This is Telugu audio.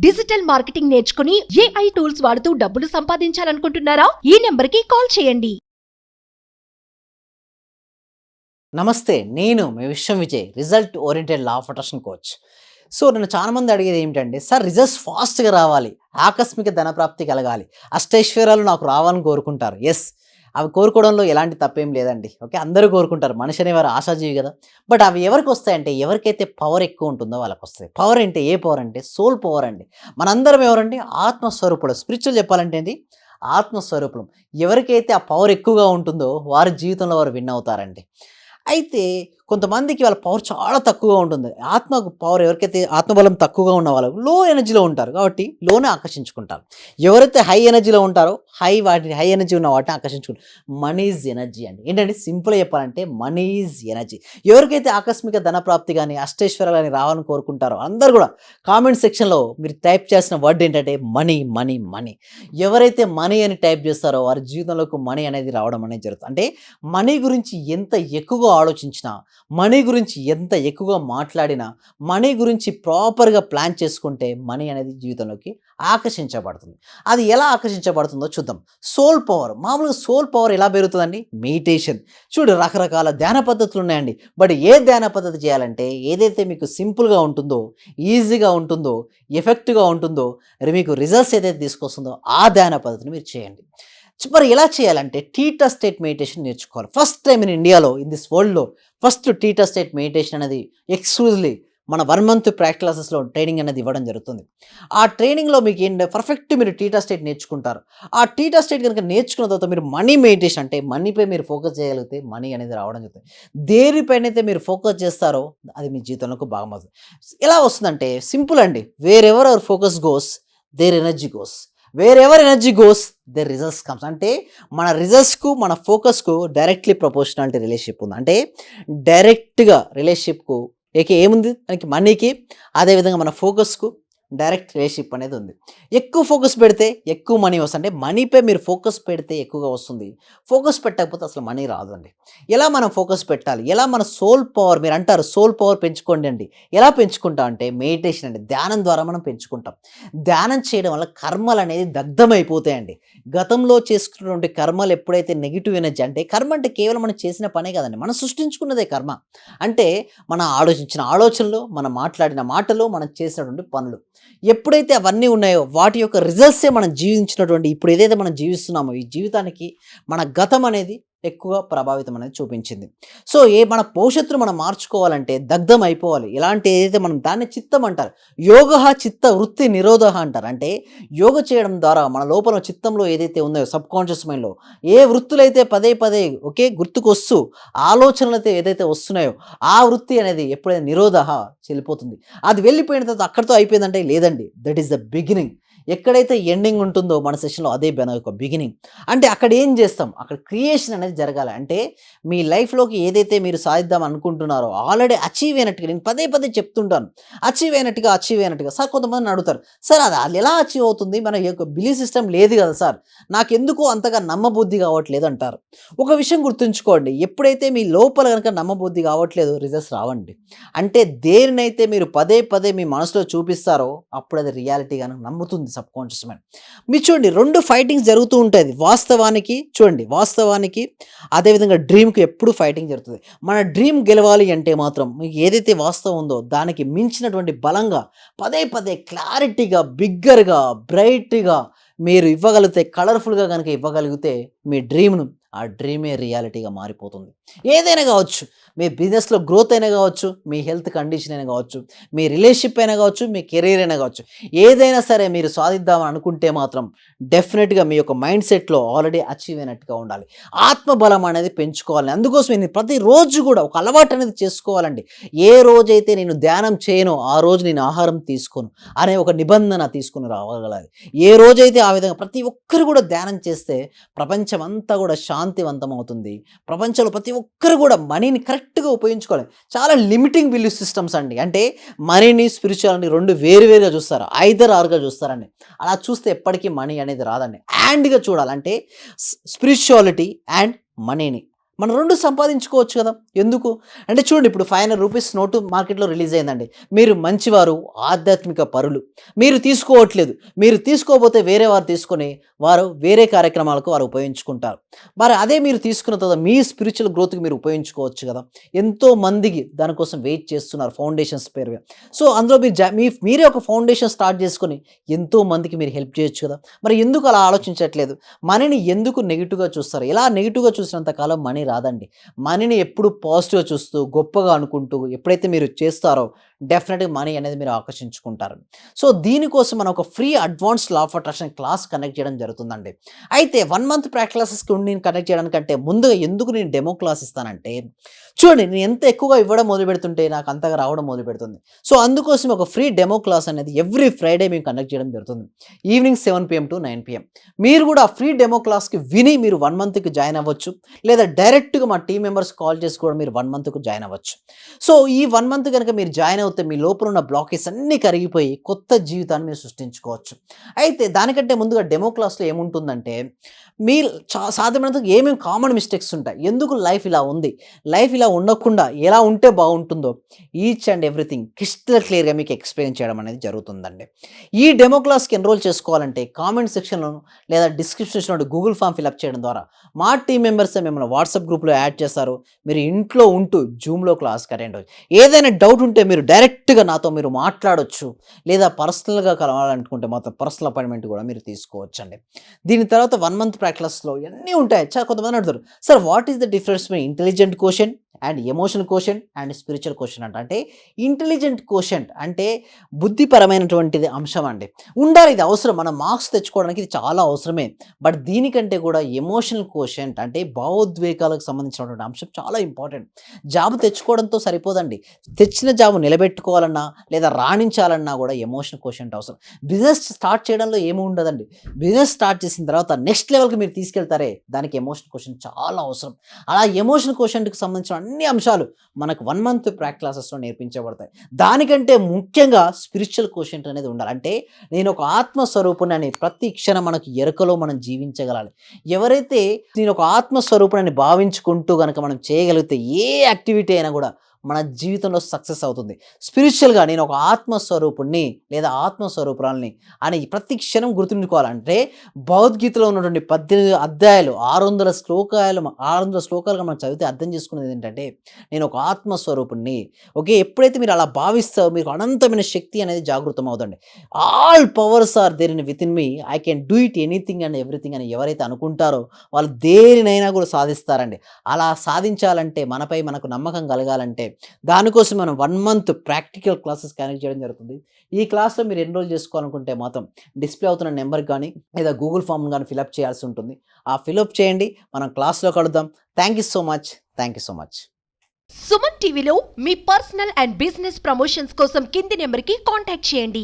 డిజిటల్ మార్కెటింగ్ నేర్చుకుని AI టూల్స్ వాడుతూ డబ్బులు సంపాదించాలనుకుంటున్నారా? ఈ నెంబర్కి కాల్ చేయండి. నమస్తే, నేను మీ విశ్వం Vijay, result oriented law of attraction coach. So నన్ను చాలామంది అడిగేది ఏమిటంటే, సార్ రిజల్ట్స్ ఫాస్ట్గా రావాలి, ఆకస్మిక ధనప్రాప్తి కలగాలి, అష్టైశ్వర్యాలు నాకు రావాలని కోరుకుంటారు. ఎస్, అవి కోరుకోవడంలో ఎలాంటి తప్పేం లేదండి. ఓకే, అందరూ కోరుకుంటారు, మనిషి అనేవారు ఆశాజీవి కదా. బట్ అవి ఎవరికి వస్తాయంటే, ఎవరికైతే పవర్ ఎక్కువ ఉంటుందో వాళ్ళకి వస్తాయి. పవర్ అంటే ఏ పవర్ అంటే సోల్ పవర్ అండి. మనందరం ఎవరండి? ఆత్మస్వరూపుడు. స్పిరిచువల్ చెప్పాలంటే ఏంటి? ఆత్మస్వరూపులం. ఎవరికైతే ఆ పవర్ ఎక్కువగా ఉంటుందో వారి జీవితంలో వారు విన్ అవుతారండి. అయితే కొంతమందికి వాళ్ళ పవర్ చాలా తక్కువగా ఉంటుంది. ఆత్మ పవర్ ఎవరికైతే ఆత్మబలం తక్కువగా ఉన్న వాళ్ళు లో ఎనర్జీలో ఉంటారు కాబట్టి లోనే ఆకర్షించుకుంటారు. ఎవరైతే హై ఎనర్జీలో ఉంటారో హై ఎనర్జీ ఉన్న వాటిని ఆకర్షించుకుంటారు. మనీ ఈజ్ ఎనర్జీ అండి. ఏంటంటే సింపుల్గా చెప్పాలంటే మనీ ఈజ్ ఎనర్జీ. ఎవరికైతే ఆకస్మిక ధనప్రాప్తి కానీ అష్టైశ్వర్యాలు కానీ రావాలని కోరుకుంటారో అందరూ కూడా కామెంట్ సెక్షన్లో మీరు టైప్ చేసిన వర్డ్ ఏంటంటే మనీ మనీ మనీ. ఎవరైతే మనీ అని టైప్ చేస్తారో వారి జీవితంలోకి మనీ అనేది రావడం అనేది జరుగుతుంది. అంటే మనీ గురించి ఎంత ఎక్కువగా ఆలోచించినా, మనీ గురించి ఎంత ఎక్కువగా మాట్లాడినా, మనీ గురించి ప్రాపర్గా ప్లాన్ చేసుకుంటే మనీ అనేది జీవితంలోకి ఆకర్షించబడుతుంది. అది ఎలా ఆకర్షించబడుతుందో చూద్దాం. Soul power. మామూలుగా సోల్ పవర్ ఎలా పెరుగుతుందండి? మెడిటేషన్. చూడు, రకరకాల ధ్యాన పద్ధతులు ఉన్నాయండి. బట్ ఏ ధ్యాన పద్ధతి చేయాలంటే ఏదైతే మీకు సింపుల్గా ఉంటుందో, ఈజీగా ఉంటుందో, ఎఫెక్టివ్గా ఉంటుందో, మీకు రిజల్ట్స్ ఏదైతే తీసుకొస్తుందో ఆ ధ్యాన పద్ధతిని మీరు చేయండి. మరి ఎలా చేయాలంటే టీటా స్టేట్ మెడిటేషన్ నేర్చుకోవాలి. ఫస్ట్ టైం ఇన్ ఇండియాలో, ఇన్ దిస్ వరల్డ్లో ఫస్ట్ టీటా స్టేట్ మెడిటేషన్ అనేది ఎక్స్క్లూజివ్లీ మన 1 month ప్రాక్టీస్ క్లాసెస్లో ట్రైనింగ్ అనేది ఇవ్వడం జరుగుతుంది. ఆ ట్రైనింగ్లో మీకు ఏంటంటే పర్ఫెక్ట్ మీరు టీటా స్టేట్ నేర్చుకుంటారు. ఆ టీటా స్టేట్ కనుక నేర్చుకున్న తర్వాత మీరు మనీ మెడిటేషన్ అంటే మనీపై మీరు ఫోకస్ చేయగలిగితే మనీ అనేది రావడం జరుగుతుంది. దేనిపైనైతే మీరు ఫోకస్ చేస్తారో అది మీ జీవితంలోకి బాగుంటుంది. ఎలా వస్తుందంటే సింపుల్ అండి. Wherever our focus goes there energy goes. Wherever energy goes there results comes. అంటే మన రిజల్ట్స్కు మన ఫోకస్కు డైరెక్ట్లీ ప్రపోర్షనాలిటీ రిలేషన్షిప్ ఉంది. అంటే డైరెక్ట్గా రిలేషన్షిప్కు ఏముంది దానికి? మనీకి. అదేవిధంగా మన ఫోకస్కు డైరెక్ట్ రిలేషన్షిప్ అనేది ఉంది. ఎక్కువ ఫోకస్ పెడితే ఎక్కువ మనీ వస్తుంది. అంటే మనీపై మీరు ఫోకస్ పెడితే ఎక్కువగా వస్తుంది. ఫోకస్ పెట్టకపోతే అసలు మనీ రాదండి. ఎలా మనం ఫోకస్ పెట్టాలి? ఎలా మన సోల్ పవర్, మీరు అంటారు సోల్ పవర్ పెంచుకోండి అండి. ఎలా పెంచుకుంటాం అంటే మెడిటేషన్ అండి. ధ్యానం ద్వారా మనం పెంచుకుంటాం. ధ్యానం చేయడం వల్ల కర్మలు అనేది దగ్ధమైపోతాయండి. గతంలో చేసుకున్నటువంటి కర్మలు ఎప్పుడైతే నెగిటివ్ ఎనర్జీ, అంటే కర్మ అంటే కేవలం మనం చేసిన పనే కదండి, మనం సృష్టించుకున్నదే కర్మ. అంటే మనం ఆలోచించిన ఆలోచనలు, మనం మాట్లాడిన మాటలు, మనం చేసినటువంటి పనులు ఎప్పుడైతే అవన్నీ ఉన్నాయో వాటి యొక్క రిజల్ట్సే మనం జీవించినటువంటి ఇప్పుడు ఏదైతే మనం జీవిస్తున్నామో ఈ జీవితానికి మన గతం అనేది ఎక్కువ ప్రభావితం అనేది చూపించింది. సో మన భవిష్యత్తును మనం మార్చుకోవాలంటే దగ్ధం అయిపోవాలి. ఎలాంటి ఏదైతే మనం దాన్ని చిత్తం అంటారు. యోగ చిత్త వృత్తి నిరోధ అంటారు. అంటే యోగ చేయడం ద్వారా మన లోపల చిత్తంలో ఏదైతే ఉందో సబ్ కాన్షియస్ మైండ్లో ఏ వృత్తులైతే పదే పదే ఒకే గుర్తుకొస్తూ ఆలోచనలు అయితే ఏదైతే వస్తున్నాయో ఆ వృత్తి అనేది ఎప్పుడైతే నిరోధ చెల్లిపోతుంది. అది వెళ్ళిపోయిన తర్వాత అక్కడితో అయిపోయిందంటే లేదండి, దట్ ఈస్ ద బిగినింగ్. ఎక్కడైతే ఎండింగ్ ఉంటుందో మన సెషన్లో అదే ఒక బిగినింగ్. అంటే అక్కడ ఏం చేస్తాం? అక్కడ క్రియేషన్ అనేది జరగాలి. అంటే మీ లైఫ్లోకి ఏదైతే మీరు సాధిద్దాం అనుకుంటున్నారో ఆల్రెడీ అచీవ్ అయినట్టుగా, నేను పదే పదే చెప్తుంటాను, అచీవ్ అయినట్టుగా. సార్ కొంతమంది అడుగుతారు, సార్ అది ఎలా అచీవ్ అవుతుంది? మన యొక్క బిలీఫ్ సిస్టమ్ లేదు కదా సార్, నాకెందుకు అంతగా నమ్మబుద్ధి కావట్లేదు అంటారు. ఒక విషయం గుర్తుంచుకోండి, ఎప్పుడైతే మీ లోపల కనుక నమ్మబుద్ధి కావట్లేదు రిజల్ట్స్ రావండి. అంటే దేనినైతే మీరు పదే పదే మీ మనసులో చూపిస్తారో అప్పుడు అది రియాలిటీగా నమ్ముతుంది సబ్ కాన్షియస్ మైండ్. మీరు చూడండి, 2 ఫైటింగ్స్ జరుగుతూ ఉంటుంది. వాస్తవానికి అదేవిధంగా డ్రీమ్కి ఎప్పుడు ఫైటింగ్ జరుగుతుంది. మన డ్రీమ్ గెలవాలి అంటే మాత్రం మీకు ఏదైతే వాస్తవం ఉందో దానికి మించినటువంటి బలంగా పదే పదే క్లారిటీగా, బిగ్గర్గా, బ్రైట్గా మీరు ఇవ్వగలిగితే, కలర్ఫుల్గా కనుక ఇవ్వగలిగితే మీ డ్రీమ్ను, ఆ డ్రీమే రియాలిటీగా మారిపోతుంది. ఏదైనా కావచ్చు, మీ బిజినెస్లో గ్రోత్ అయినా కావచ్చు, మీ హెల్త్ కండిషన్ అయినా కావచ్చు, మీ రిలేషన్షిప్ అయినా కావచ్చు, మీ కెరీర్ అయినా కావచ్చు, ఏదైనా సరే మీరు సాధిద్దామని అనుకుంటే మాత్రం డెఫినెట్గా మీ యొక్క మైండ్ సెట్లో ఆల్రెడీ అచీవ్ అయినట్టుగా ఉండాలి. ఆత్మబలం అనేది పెంచుకోవాలి. అందుకోసం నేను ప్రతిరోజు కూడా ఒక అలవాటు అనేది చేసుకోవాలండి. ఏ రోజైతే నేను ధ్యానం చేయనో ఆ రోజు నేను ఆహారం తీసుకోను అనే ఒక నిబంధన తీసుకుని రాగలగాలి. ఏ రోజైతే ఆ విధంగా ప్రతి ఒక్కరు కూడా ధ్యానం చేస్తే ప్రపంచం అంతా కూడా శాంతివంతం అవుతుంది. ప్రపంచంలో ప్రతి ఒక్కరు కూడా మనీని కరెక్ట్గా ఉపయోగించుకోవాలి. చాలా లిమిటింగ్ బిలీఫ్ సిస్టమ్స్ అండి. అంటే మనీని, స్పిరిచువాలిటీ 2 వేరువేరుగా చూస్తారు, ఐదర్ ఆర్గా చూస్తారండి. అలా చూస్తే ఎప్పటికీ మనీ అనేది రాదండి. అండ్గా చూడాలంటే స్పిరిచువాలిటీ అండ్ మనీని మనం 2 సంపాదించుకోవచ్చు కదా! ఎందుకు? అంటే చూడండి, ఇప్పుడు 500 రూపీస్ నోటు మార్కెట్‌లో రిలీజ్ అయిందండి. మీరు మంచివారు, ఆధ్యాత్మిక పరులు. మీరు తీసుకోవట్లేదు. మీరు తీసుకోపోతే వేరే వారు తీసుకొని, వారు వేరే కార్యక్రమాలకు వారు ఉపయోగించుకుంటారు. మరి అదే మీరు తీసుకున్న తర్వాత మీ స్పిరిచ్యువల్ గ్రోత్‌కి మీరు ఉపయోగించుకోవచ్చు కదా! ఎంతో మందికి దానికోసం వెయిట్ చేస్తున్నారు ఫౌండేషన్స్ పేరు మీద. సో, అందులో మీరు మీరే ఒక ఫౌండేషన్ స్టార్ట్ చేసుకొని ఎంతో మందికి మీరు హెల్ప్ చేయొచ్చు కదా! మరి ఎందుకు అలా ఆలోచించట్లేదు? మనీని ఎందుకు నెగెటివ్‌గా చూస్తారు? ఇలా నెగెటివ్‌గా చూసినంత కాలం మనీ రాదండి. మనీని ఎప్పుడు పాజిటివ్‌గా చూస్తూ, గొప్పగా అనుకుంటూ ఎప్పుడైతే మీరు చేస్తారో డెఫినెట్‌గా మనీ అనేది మీరు ఆకర్షించుకుంటారు. సో, దీనికోసం మనం ఒక free advanced law of attraction class conduct చేయడం జరుగుతుందండి. అయితే 1 మంత్ ప్రాక్టీస్ క్లాసెస్‌కి నేను కండక్ట్ చేయడానికంటే ముందుగా ఎందుకు నేను డెమో క్లాస్ ఇస్తానంటే, చూడండి, నేను ఎంత ఎక్కువగా ఇవ్వడం మొదలుపెడుతుంటే నాకు అంతగా రావడం మొదలుపెడుతుంది. సో, అందుకోసం ఒక ఫ్రీ డెమో క్లాస్ అనేది ఎవ్రీ ఫ్రైడే మేము కండక్ట్ చేయడం జరుగుతుంది. Evening 7 PM to 9 PM. మీరు కూడా ఆ ఫ్రీ డెమో క్లాస్‌కి విని మీరు 1 మంత్‌కి జాయిన్ అవ్వచ్చు. లేదా డైరెక్ట్‌గా మా టీమ్ మెంబర్స్ కాల్ చేసి కూడా మీరు 1 మంత్‌కి జాయిన్ అవ్వచ్చు. సో, ఈ 1 మంత్ గనుక మీరు జాయిన్ అవుతే మీ లోపల ఉన్న బ్లాకేజ్ అన్నీ కరిగిపోయి కొత్త జీవితాన్ని మీరు సృష్టించుకోవచ్చు. అయితే దానికంటే ముందుగా డెమో క్లాస్‌లో ఏముంటుందంటే, మీరు సాధ్యమైనంత ఏమేమి కామన్ మిస్టేక్స్ ఉంటాయి, ఎందుకు లైఫ్ ఇలా ఉంది, లైఫ్ ఇలా ఉండకుండా ఎలా ఉంటే బాగుంటుందో ఈచ్ అండ్ ఎవ్రీథింగ్ క్రిస్టల్ క్లియర్‌గా మీకు ఎక్స్‌ప్లెయిన్ చేయడం అనేది జరుగుతుందండి. ఈ డెమో క్లాస్‌కి ఎన్రోల్ చేసుకోవాలంటే కామెంట్ సెక్షన్‌లో లేదా డిస్క్రిప్షన్‌లో గూగుల్ ఫామ్ ఫిలప్ చేయడం ద్వారా మా టీమ్ మెంబర్సే మిమ్మల్ని వాట్సాప్ గ్రూప్‌లో యాడ్ చేస్తారు. మీరు ఇంట్లో ఉంటూ జూమ్‌లో క్లాస్‌కి అటెండ్ అవ్వచ్చు. ఏదైనా డౌట్ ఉంటే మీరు డైరెక్ట్‌గా నాతో మీరు మాట్లాడొచ్చు. లేదా పర్సనల్‌గా కలవాలనుకుంటే మాత్రం పర్సనల్ అపాయింట్మెంట్ కూడా మీరు తీసుకోవచ్చండి. దీని తర్వాత 1 మంత్ ప్రాక్టీస్ క్లాస్‌లో ఇవన్నీ ఉంటాయి. కొంతమంది అడుగుతారు, sir what is the difference between intelligent quotient and emotional quotient and spiritual quotient అంటే ఇంటెలిజెంట్ కోషెంట్ అంటే బుద్ధిపరమైనటువంటిది అంశం అండి. ఉండాలి, ఇది అవసరం. మనం మార్క్స్ తెచ్చుకోవడానికి ఇది చాలా అవసరమే. బట్ దీనికంటే కూడా ఎమోషనల్ కోషెంట్ అంటే భావోద్వేగాలకు సంబంధించినటువంటి అంశం చాలా ఇంపార్టెంట్. జాబ్ తెచ్చుకోవడంతో సరిపోదండి. తెచ్చిన జాబ్ నిలబెట్టుకోవాలన్నా లేదా రాణించాలన్నా కూడా ఎమోషనల్ కోషెంట్ అవసరం. బిజినెస్ స్టార్ట్ చేయడంలో ఏమి ఉండదండి. బిజినెస్ స్టార్ట్ చేసిన తర్వాత నెక్స్ట్ లెవెల్కి మీరు తీసుకెళ్తారే, దానికి ఎమోషనల్ కోషెంట్ చాలా అవసరం. అలా ఎమోషనల్ కోషెంట్కి సంబంధించిన అన్ని అంశాలు మనకు 1 మంత్ ప్రాక్టీస్ క్లాసెస్‌లో నేర్పించబడతాయి. దానికంటే ముఖ్యంగా స్పిరిచువల్ కోషెంట్ అనేది ఉండాలి. అంటే నేను ఒక ఆత్మస్వరూపుని అని ప్రతి క్షణం మనకు ఎరుకలో మనం జీవించగలాలి. ఎవరైతే నేను ఒక ఆత్మస్వరూపుని భావించుకుంటూ గనక మనం చేయగలిగితే ఏ యాక్టివిటీ అయినా కూడా మన జీవితంలో సక్సెస్ అవుతుంది. స్పిరిచువల్‌గా నేను ఒక ఆత్మస్వరూపుడిని లేదా ఆత్మస్వరూపురాలిని అని ప్రతి క్షణం గుర్తుంచుకోవాలంటే భగవద్గీతలో ఉన్నటువంటి 18 అధ్యాయాలు 600 శ్లోకాలుగా మనం చదివితే అర్థం చేసుకునేది ఏంటంటే, నేను ఒక ఆత్మస్వరూపుడిని. ఓకే, ఎప్పుడైతే మీరు అలా భావిస్తారో మీకు అనంతమైన శక్తి అనేది జాగృతం అవుతుంది. All powers are there in within me, I can do it anything and everything అని ఎవరైతే అనుకుంటారో వాళ్ళు దేనినైనా కూడా సాధిస్తారండి. అలా సాధించాలంటే మనపై మనకు నమ్మకం కలగాలంటే దానికోసం మనం 1 మంత్ ప్రాక్టికల్ క్లాసెస్ కండక్ట్ చేయడం జరుగుతుంది. ఈ క్లాస్‌లో మీరు ఎన్రోల్ చేసుకోవాలనుకుంటే మాత్రం డిస్‌ప్లే అవుతున్న నెంబర్‌కి గానీ లేదా గూగుల్ ఫామ్ గానీ ఫిలప్ చేయాల్సి ఉంటుంది. ఆ ఫిలప్ చేయండి. మనం క్లాస్‌లో కలుద్దాం. Thank you so much. Thank you so much. Suman టీవీలో మీ పర్సనల్ అండ్ బిజినెస్ ప్రమోషన్స్ కోసం కింది నెంబర్కి కాంటాక్ట్ చేయండి.